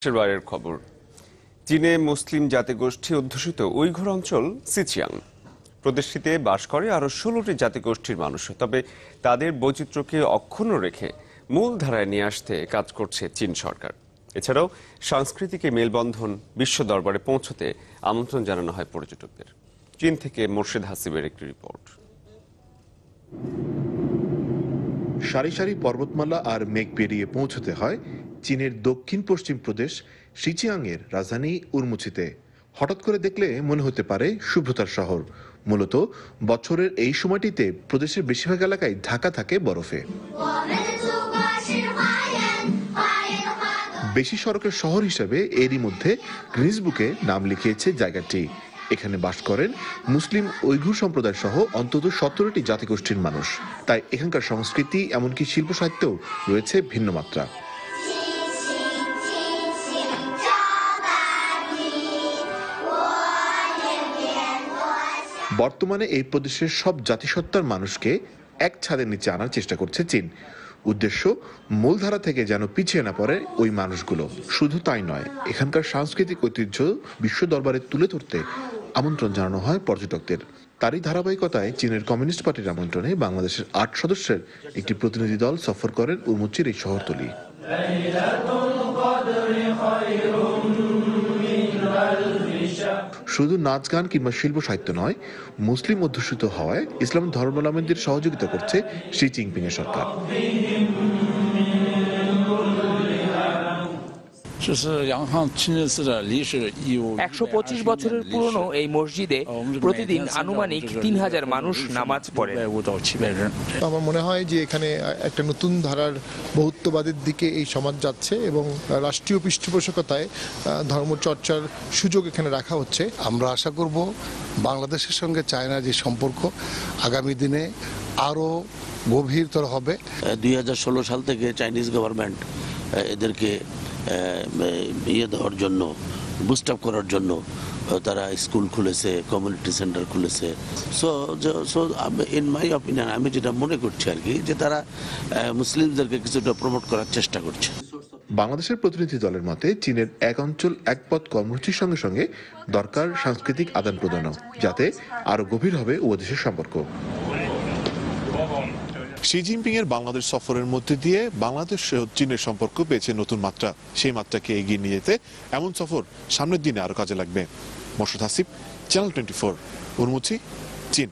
বাইরের খবর। চীনে মুসলিম জাতিগোষ্ঠী অধ্যুষিত উইঘুর অঞ্চল সিচিয়াং প্রদেশটিতে বাস করে আরো 16টি জাতিগোষ্ঠীর মানুষ। তবে তাদের বৈচিত্র্যকে অক্ষুণ্ণ রেখে মূল ধারায় নিয়ে আসতে কাজ করছে চীন সরকার। এছাড়াও সাংস্কৃতিক মেলবন্ধন বিশ্ব দরবারে পৌঁছতে আমন্ত্রণ জানানো হয় পর্যটকদের। চীন থেকে মোর্শেদ হাসিবের একটি রিপোর্ট। সারি সারি পর্বতমালা আর মেঘ পেরিয়ে পৌঁছতে হয় চীনের দক্ষিণ পশ্চিম প্রদেশ সিচিয়াংয়ের রাজধানী উরমুচিতে। হঠাৎ করে দেখলে মনে হতে পারে শুভ্রতার শহর। মূলত বছরের এই সময়টিতে প্রদেশের বেশিরভাগ এলাকায় ঢাকা থাকে বরফে। বেশি সড়কের শহর হিসেবে এরই মধ্যে গিনেস বুকে নাম লিখিয়েছে জায়গাটি। এখানে বাস করেন মুসলিম উইঘুর সম্প্রদায় সহ অন্তত 17টি জাতিগোষ্ঠীর মানুষ। তাই এখানকার সংস্কৃতি এমনকি শিল্প সাহিত্যেও রয়েছে ভিন্ন মাত্রা। বর্তমানে এই প্রদেশের সব জাতিসত্তার মানুষকে এক ছাদের নিচে আনার চেষ্টা করছে চীন। উদ্দেশ্য, মূলধারা থেকে যেন পিছিয়ে না পড়ে ওই মানুষগুলো। শুধু তাই নয়, এখানকার সাংস্কৃতিক ঐতিহ্য বিশ্ব দরবারে তুলে ধরতে আমন্ত্রণ জানানো হয় পর্যটকদের। তারই ধারাবাহিকতায় চীনের কমিউনিস্ট পার্টির আমন্ত্রণে বাংলাদেশের 8 সদস্যের একটি প্রতিনিধি দল সফর করেন উরমুচির এই শহরতলি। শুধু নাচ গান কিংবা শিল্প সাহিত্য নয়, মুসলিম অধ্যুষিত হওয়ায় ইসলাম ধর্মাবলম্বীদের সহযোগিতা করছে শি জিনপিং এর সরকার। 125 বছরের পুরনো এই মসজিদে প্রতিদিন আনুমানিক 3000 মানুষ নামাজ পড়েন। আমার মনে হয় যে এখানে একটা নতুন ধারার বহুত্ববাদের দিকে এই সমাজ যাচ্ছে এবং রাষ্ট্রীয় পৃষ্ঠপোষকতায় ধর্মচর্চার সুযোগ এখানে রাখা হচ্ছে। আমরা আশা করব বাংলাদেশের সঙ্গে চায়নার যে সম্পর্ক আগামী দিনে আরো গভীরতর হবে। 2016 সাল থেকে চাইনিজ গভর্নমেন্ট এদেরকে দেওয়ার জন্য, বুস্ট আপ করার জন্য তারা স্কুল খুলেছে, কমিউনিটি সেন্টার খুলেছে। সো ইন মাই অপিনিয়ন, আমি যেটা মনে করছি আর কি, যে তারা মুসলিমদেরকে কিছুটা প্রমোট করার চেষ্টা করছে। বাংলাদেশের প্রতিনিধি দলের মতে চীনের এক অঞ্চল এক পথ কর্মসূচির সঙ্গে সঙ্গে দরকার সাংস্কৃতিক আদান প্রদানও, যাতে আরো গভীর হবে উভয় দেশের সম্পর্ক। শি জিনপিং এর বাংলাদেশ সফরের মধ্যে দিয়ে বাংলাদেশ ও চীনের সম্পর্ক পেয়েছে নতুন মাত্রা। সেই মাত্রাকে এগিয়ে নিয়ে যেতে এমন সফর সামনের দিনে আরো কাজে লাগবে। মোর্শেদ হাসিব, চ্যানেল 24, উরমুচি, চীন।